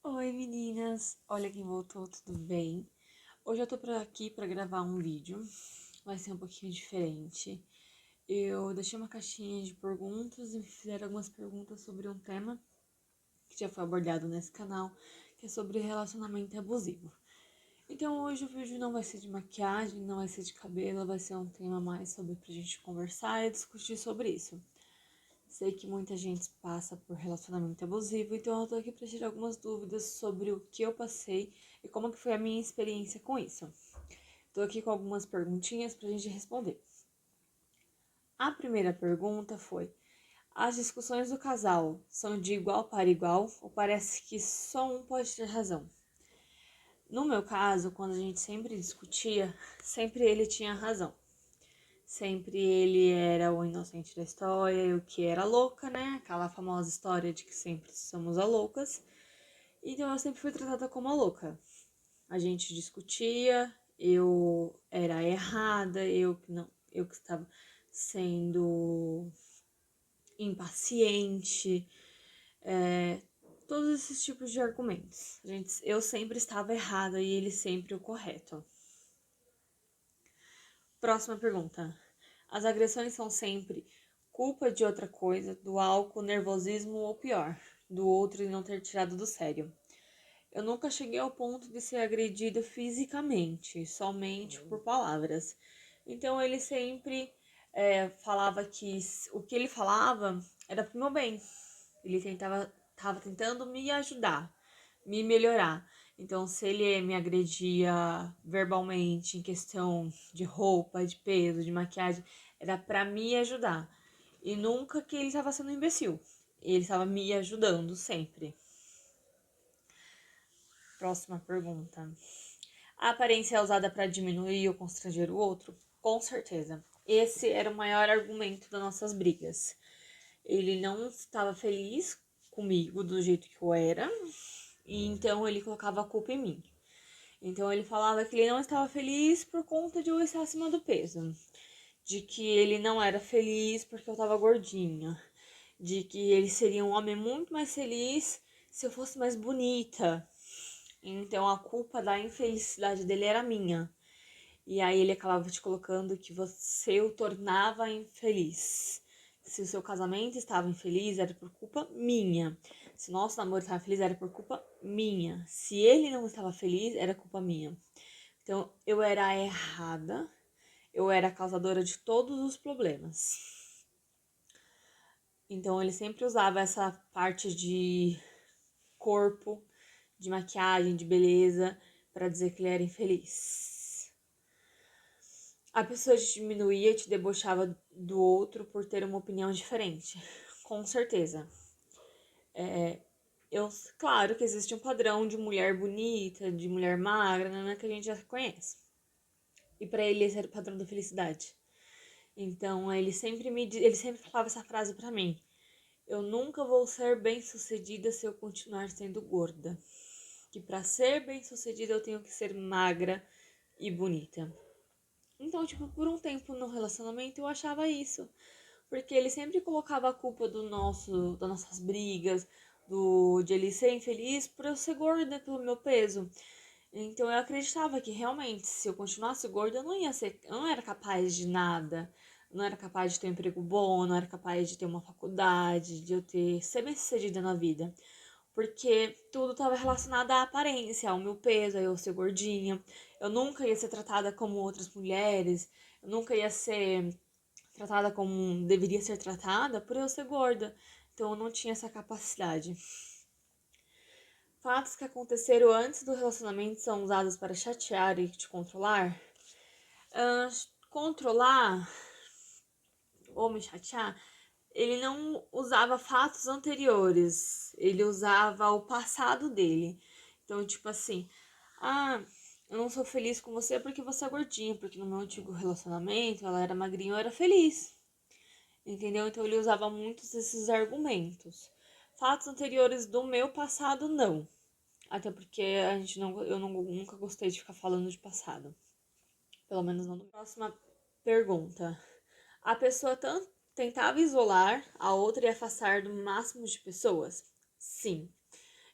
Oi meninas, olha quem voltou, tudo bem? Hoje eu tô por aqui pra gravar um vídeo, vai ser um pouquinho diferente. Eu deixei uma caixinha de perguntas e me fizeram algumas perguntas sobre um tema que já foi abordado nesse canal, que é sobre relacionamento abusivo. Então hoje o vídeo não vai ser de maquiagem, não vai ser de cabelo, vai ser um tema mais sobre pra gente conversar e discutir sobre isso. Sei que muita gente passa por relacionamento abusivo, então eu tô aqui para tirar algumas dúvidas sobre o que eu passei e como que foi a minha experiência com isso. Tô aqui com algumas perguntinhas pra gente responder. A primeira pergunta foi: as discussões do casal são de igual para igual ou parece que só um pode ter razão? No meu caso, quando a gente sempre discutia, sempre ele tinha razão. Sempre ele era o inocente da história, eu que era louca, né? Aquela famosa história de que sempre somos a loucas. Então eu sempre fui tratada como a louca. A gente discutia, eu era errada, eu que estava sendo impaciente, todos esses tipos de argumentos. Eu sempre estava errada e ele sempre o correto. Próxima pergunta. As agressões são sempre culpa de outra coisa, do álcool, nervosismo ou pior, do outro e não ter tirado do sério. Eu nunca cheguei ao ponto de ser agredida fisicamente, somente por palavras. Então ele sempre falava que o que ele falava era pro meu bem. Ele tava tentando me ajudar, me melhorar. Então, se ele me agredia verbalmente em questão de roupa, de peso, de maquiagem, era pra me ajudar. E nunca que ele estava sendo um imbecil. Ele estava me ajudando sempre. Próxima pergunta. A aparência é usada para diminuir ou constranger o outro? Com certeza. Esse era o maior argumento das nossas brigas. Ele não estava feliz comigo do jeito que eu era, e então ele colocava a culpa em mim. Então ele falava que ele não estava feliz por conta de eu estar acima do peso, de que ele não era feliz porque eu estava gordinha, de que ele seria um homem muito mais feliz se eu fosse mais bonita. Então a culpa da infelicidade dele era minha. E aí ele acabava te colocando que você o tornava infeliz. Se o seu casamento estava infeliz, era por culpa minha. Se o nosso namoro estava feliz, era por culpa minha. Se ele não estava feliz, era culpa minha. Então eu era errada, eu era a causadora de todos os problemas. Então ele sempre usava essa parte de corpo, de maquiagem, de beleza, para dizer que ele era infeliz. A pessoa te diminuía, te debochava do outro por ter uma opinião diferente. Com certeza. Claro que existe um padrão de mulher bonita, de mulher magra, né, que a gente já conhece. E para ele esse era o padrão da felicidade. Então ele sempre falava essa frase para mim: eu nunca vou ser bem-sucedida se eu continuar sendo gorda. Que para ser bem-sucedida eu tenho que ser magra e bonita. Então, tipo, por um tempo no relacionamento eu achava isso. Porque ele sempre colocava a culpa das nossas brigas, de ele ser infeliz por eu ser gorda pelo meu peso. Então eu acreditava que realmente, se eu continuasse gorda, eu não era capaz de nada. Não era capaz de ter um emprego bom, não era capaz de ter uma faculdade, de ser bem sucedida na vida. Porque tudo estava relacionado à aparência, ao meu peso, a eu ser gordinha. Eu nunca ia ser tratada como outras mulheres, eu nunca ia ser tratada como deveria ser tratada por eu ser gorda. Então eu não tinha essa capacidade. Fatos que aconteceram antes do relacionamento são usados para chatear e te controlar. Controlar ou me chatear, ele não usava fatos anteriores, ele usava o passado dele. Então, tipo assim, ah, eu não sou feliz com você porque você é gordinha, porque no meu antigo relacionamento ela era magrinha, eu era feliz. Entendeu? Então ele usava muitos desses argumentos. Fatos anteriores do meu passado, não. Até porque nunca gostei de ficar falando de passado. Pelo menos não. Próxima pergunta. A pessoa tentava isolar a outra e afastar do máximo de pessoas? Sim.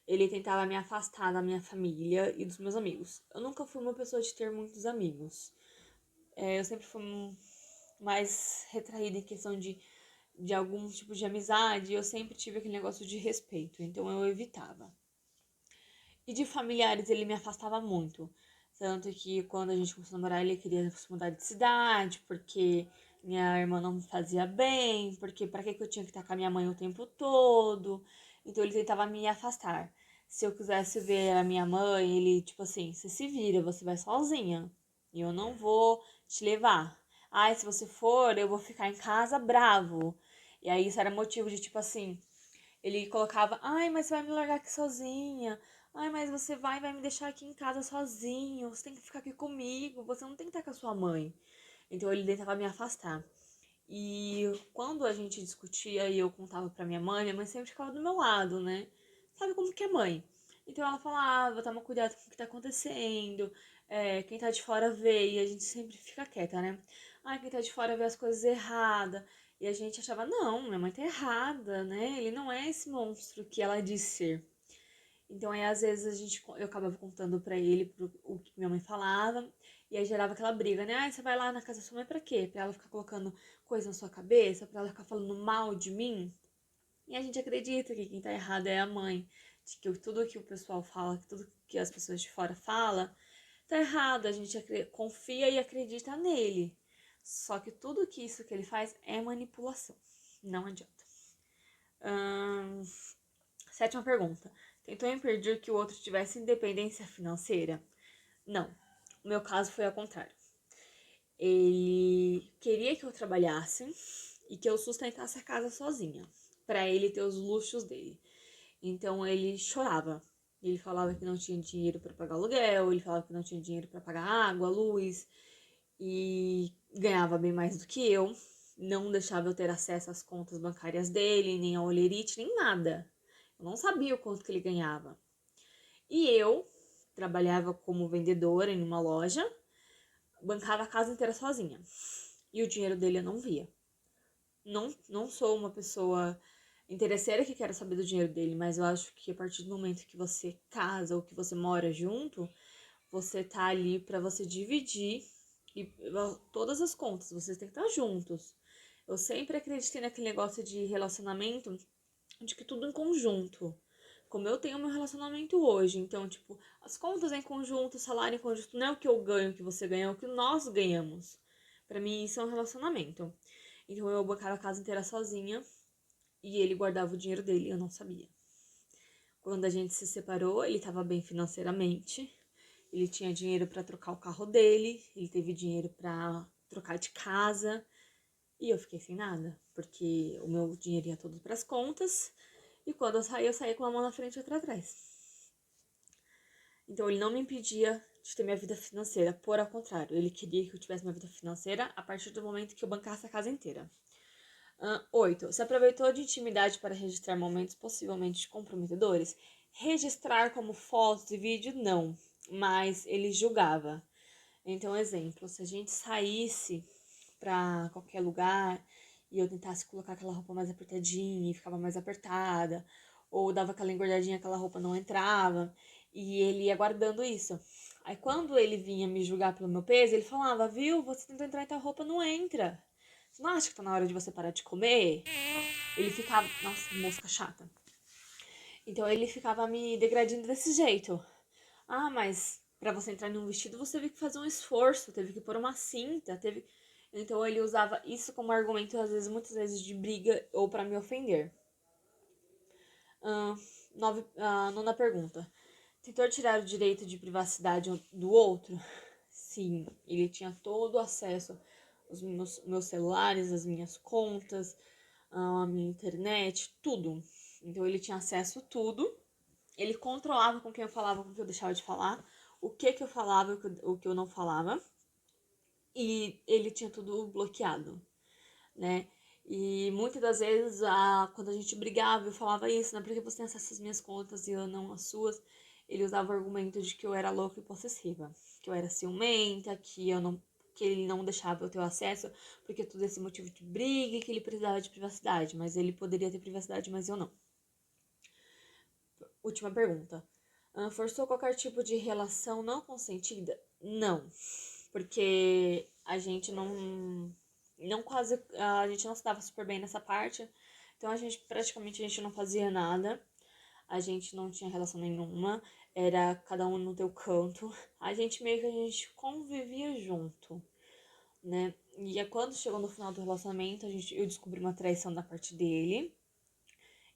ele tentava me afastar da minha família e dos meus amigos. Eu nunca fui uma pessoa de ter muitos amigos. Eu sempre fui mais retraída em questão de algum tipo de amizade. Eu sempre tive aquele negócio de respeito, então eu evitava. E de familiares ele me afastava muito. Tanto que quando a gente começou a namorar, ele queria se mudar de cidade, porque minha irmã não me fazia bem, porque pra que eu tinha que estar com a minha mãe o tempo todo. Então ele tentava me afastar. Se eu quisesse ver a minha mãe, ele, tipo assim, você se vira, você vai sozinha. E eu não vou te levar. Ai, se você for, eu vou ficar em casa bravo. E aí isso era motivo de, tipo assim, ele colocava, ai, mas você vai me largar aqui sozinha. Ai, mas você vai me deixar aqui em casa sozinho. Você tem que ficar aqui comigo. Você não tem que estar com a sua mãe. Então ele tentava me afastar. E quando a gente discutia e eu contava pra minha mãe sempre ficava do meu lado, né? Sabe como que é mãe? Então ela falava, toma cuidado com o que tá acontecendo. Quem tá de fora vê e a gente sempre fica quieta, né? Ai, quem tá de fora vê as coisas erradas. E a gente achava, não, minha mãe tá errada, né? Ele não é esse monstro que ela diz ser. Então aí às vezes eu acabava contando pra ele o que minha mãe falava, e aí gerava aquela briga, né? Ah, você vai lá na casa da sua mãe pra quê? Pra ela ficar colocando coisa na sua cabeça, pra ela ficar falando mal de mim? E a gente acredita que quem tá errado é a mãe, de que tudo que o pessoal fala, que tudo que as pessoas de fora falam, tá errado. A gente confia e acredita nele. Só que tudo que isso que ele faz é manipulação. Não adianta. Hum, Sétima pergunta. Tentou impedir que o outro tivesse independência financeira? Não. O meu caso foi ao contrário. Ele queria que eu trabalhasse e que eu sustentasse a casa sozinha, para ele ter os luxos dele. Então ele chorava. Ele falava que não tinha dinheiro para pagar aluguel, ele falava que não tinha dinheiro para pagar água, luz, e ganhava bem mais do que eu. Não deixava eu ter acesso às contas bancárias dele, nem ao Olerite, nem nada. Eu não sabia o quanto que ele ganhava. E eu trabalhava como vendedora em uma loja, bancava a casa inteira sozinha. E o dinheiro dele eu não via. Não sou uma pessoa interesseira que quer saber do dinheiro dele, mas eu acho que a partir do momento que você casa ou que você mora junto, você tá ali para você dividir e todas as contas, vocês têm que estar juntos. Eu sempre acreditei naquele negócio de relacionamento, de que tudo em conjunto. Como eu tenho meu relacionamento hoje, então, tipo, as contas em conjunto, o salário em conjunto, não é o que eu ganho, o que você ganha, é o que nós ganhamos. Pra mim, isso é um relacionamento. Então, eu bancava a casa inteira sozinha e ele guardava o dinheiro dele, eu não sabia. Quando a gente se separou, ele tava bem financeiramente, ele tinha dinheiro para trocar o carro dele, ele teve dinheiro para trocar de casa, e eu fiquei sem nada, porque o meu dinheiro ia todo para as contas. E quando eu saía com uma mão na frente e outra atrás. Então ele não me impedia de ter minha vida financeira, por ao contrário, ele queria que eu tivesse minha vida financeira a partir do momento que eu bancasse a casa inteira. 8. Se aproveitou de intimidade para registrar momentos possivelmente comprometedores? Registrar como fotos e vídeo, não, mas ele julgava. Então, exemplo, se a gente saísse pra qualquer lugar e eu tentasse colocar aquela roupa mais apertadinha e ficava mais apertada, ou dava aquela engordadinha, aquela roupa não entrava, e ele ia guardando isso. Aí quando ele vinha me julgar pelo meu peso, ele falava, viu, você tentou entrar em tal roupa, não entra. Você não acha que tá na hora de você parar de comer? Ele ficava, nossa, mosca chata. Então ele ficava me degradando desse jeito. Ah, mas para você entrar em um vestido você teve que fazer um esforço, teve que pôr uma cinta, teve. Então ele usava isso como argumento, às vezes, muitas vezes, de briga ou para me ofender. Nona pergunta. Tentou tirar o direito de privacidade do outro? Sim, ele tinha todo o acesso aos meus celulares, às minhas contas, a minha internet, tudo. Então ele tinha acesso a tudo. Ele controlava com quem eu falava, com quem eu deixava de falar, o que eu falava, o que eu não falava. E ele tinha tudo bloqueado, né? E muitas das vezes, quando a gente brigava, eu falava isso, né? Porque você tem acesso às minhas contas e eu não às suas. Ele usava o argumento de que eu era louca e possessiva, que eu era ciumenta, que ele não deixava eu ter acesso, porque tudo esse motivo de briga e que ele precisava de privacidade, mas ele poderia ter privacidade, mas eu não. última pergunta. Forçou qualquer tipo de relação não consentida? Não, porque a gente a gente não se dava super bem nessa parte, então praticamente a gente não fazia nada, a gente não tinha relação nenhuma, era cada um no teu canto, a gente meio que a gente convivia junto, né? E é quando chegou no final do relacionamento, eu descobri uma traição da parte dele,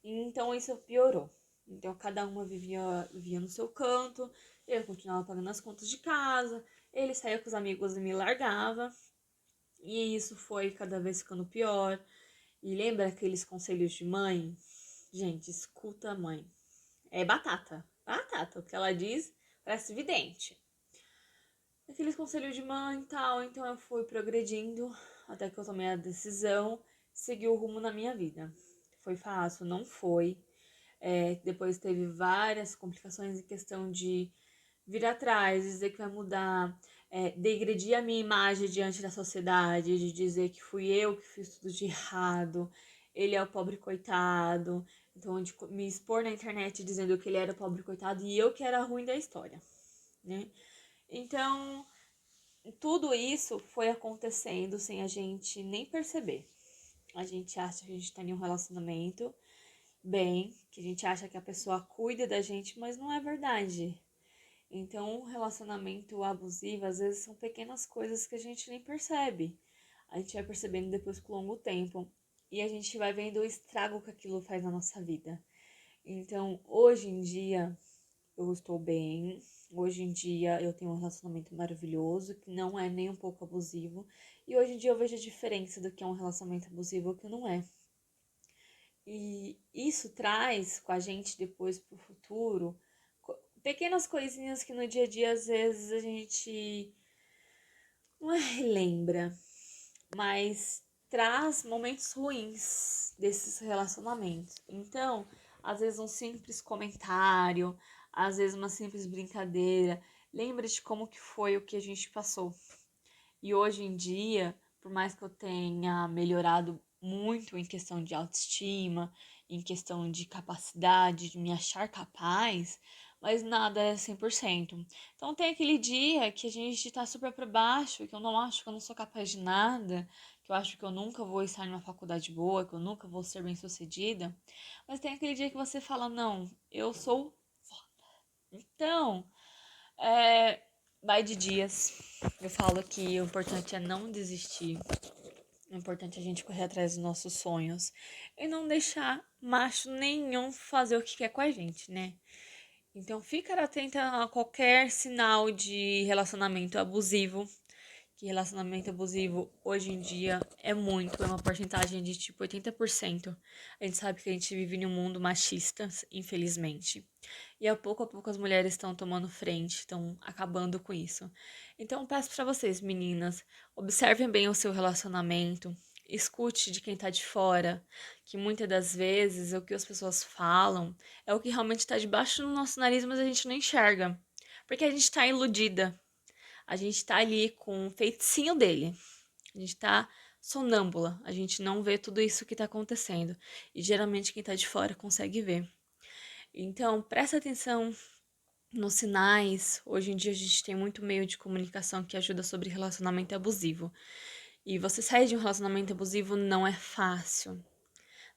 e então isso piorou. Então cada uma vivia no seu canto, eu continuava pagando as contas de casa, ele saía com os amigos e me largava. E isso foi cada vez ficando pior. E lembra aqueles conselhos de mãe? Gente, escuta a mãe. É batata. Batata. O que ela diz parece vidente. Aqueles conselhos de mãe e tal. Então eu fui progredindo até que eu tomei a decisão, segui o rumo na minha vida. Foi fácil? Não foi. Depois teve várias complicações em questão de vir atrás, dizer que vai mudar, degredir a minha imagem diante da sociedade, de dizer que fui eu que fiz tudo de errado, ele é o pobre coitado. Então, de me expor na internet dizendo que ele era o pobre coitado e eu que era ruim da história, né? Então, tudo isso foi acontecendo sem a gente nem perceber. A gente acha que a gente tá em um relacionamento bem, que a gente acha que a pessoa cuida da gente, mas não é verdade. Então, um relacionamento abusivo, às vezes, são pequenas coisas que a gente nem percebe. A gente vai percebendo depois com o longo tempo. E a gente vai vendo o estrago que aquilo faz na nossa vida. Então, hoje em dia, eu estou bem. Hoje em dia, eu tenho um relacionamento maravilhoso, que não é nem um pouco abusivo. E hoje em dia, eu vejo a diferença do que é um relacionamento abusivo e o que não é. E isso traz com a gente depois pro futuro pequenas coisinhas que no dia a dia às vezes a gente não lembra, mas traz momentos ruins desses relacionamentos. Então, às vezes um simples comentário, às vezes uma simples brincadeira, lembra de como que foi o que a gente passou. E hoje em dia, por mais que eu tenha melhorado muito em questão de autoestima, em questão de capacidade, de me achar capaz, mas nada é 100%. Então tem aquele dia que a gente tá super pra baixo, que eu não acho que eu não sou capaz de nada, que eu acho que eu nunca vou estar numa faculdade boa, que eu nunca vou ser bem-sucedida. Mas tem aquele dia que você fala, não, eu sou foda. Então, é, vai de dias. Eu falo que o importante é não desistir. O importante é a gente correr atrás dos nossos sonhos. E não deixar macho nenhum fazer o que quer com a gente, né? Então fica atenta a qualquer sinal de relacionamento abusivo. Que relacionamento abusivo hoje em dia é uma porcentagem de tipo 80%. A gente sabe que a gente vive em um mundo machista, infelizmente. E a pouco as mulheres estão tomando frente, estão acabando com isso. Então peço para vocês, meninas, observem bem o seu relacionamento, escute de quem tá de fora, que muitas das vezes o que as pessoas falam é o que realmente está debaixo do nosso nariz, mas a gente não enxerga. Porque a gente tá iludida. A gente tá ali com o feiticinho dele. A gente tá sonâmbula. A gente não vê tudo isso que tá acontecendo. E geralmente quem tá de fora consegue ver. Então, presta atenção nos sinais. Hoje em dia a gente tem muito meio de comunicação que ajuda sobre relacionamento abusivo. E você sair de um relacionamento abusivo não é fácil.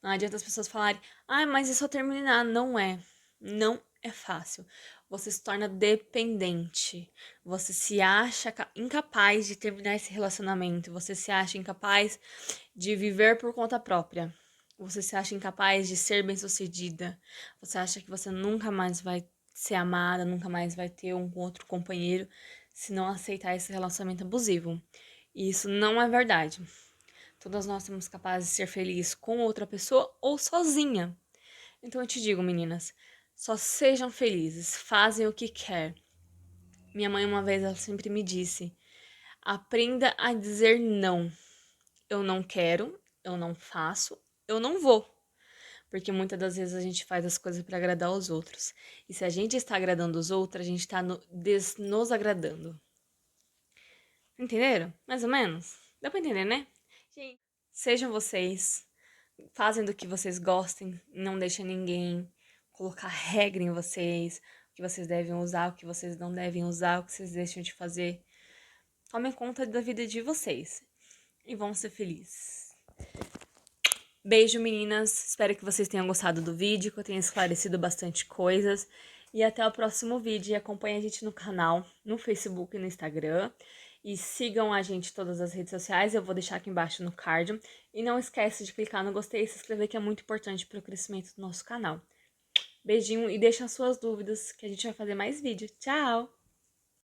Não adianta as pessoas falarem, mas é só terminar. Não é. Não é fácil. Você se torna dependente. Você se acha incapaz de terminar esse relacionamento. Você se acha incapaz de viver por conta própria. Você se acha incapaz de ser bem-sucedida. Você acha que você nunca mais vai ser amada, nunca mais vai ter um outro companheiro se não aceitar esse relacionamento abusivo. E isso não é verdade. Todas nós somos capazes de ser felizes com outra pessoa ou sozinha. Então eu te digo, meninas, só sejam felizes, fazem o que quer. Minha mãe uma vez ela sempre me disse: aprenda a dizer não. Eu não quero, eu não faço, eu não vou. Porque muitas das vezes a gente faz as coisas para agradar os outros. E se a gente está agradando os outros, a gente está nos agradando. Entenderam? Mais ou menos? Dá pra entender, né? Gente, sejam vocês, fazem do que vocês gostem, não deixem ninguém colocar regra em vocês, o que vocês devem usar, o que vocês não devem usar, o que vocês deixam de fazer. Tomem conta da vida de vocês e vão ser felizes. Beijo, meninas. Espero que vocês tenham gostado do vídeo, que eu tenha esclarecido bastante coisas. E até o próximo vídeo. E acompanhe a gente no canal, no Facebook e no Instagram. E sigam a gente em todas as redes sociais. Eu vou deixar aqui embaixo no card. E não esquece de clicar no gostei e se inscrever, que é muito importante para o crescimento do nosso canal. Beijinho e deixa as suas dúvidas, que a gente vai fazer mais vídeo. Tchau!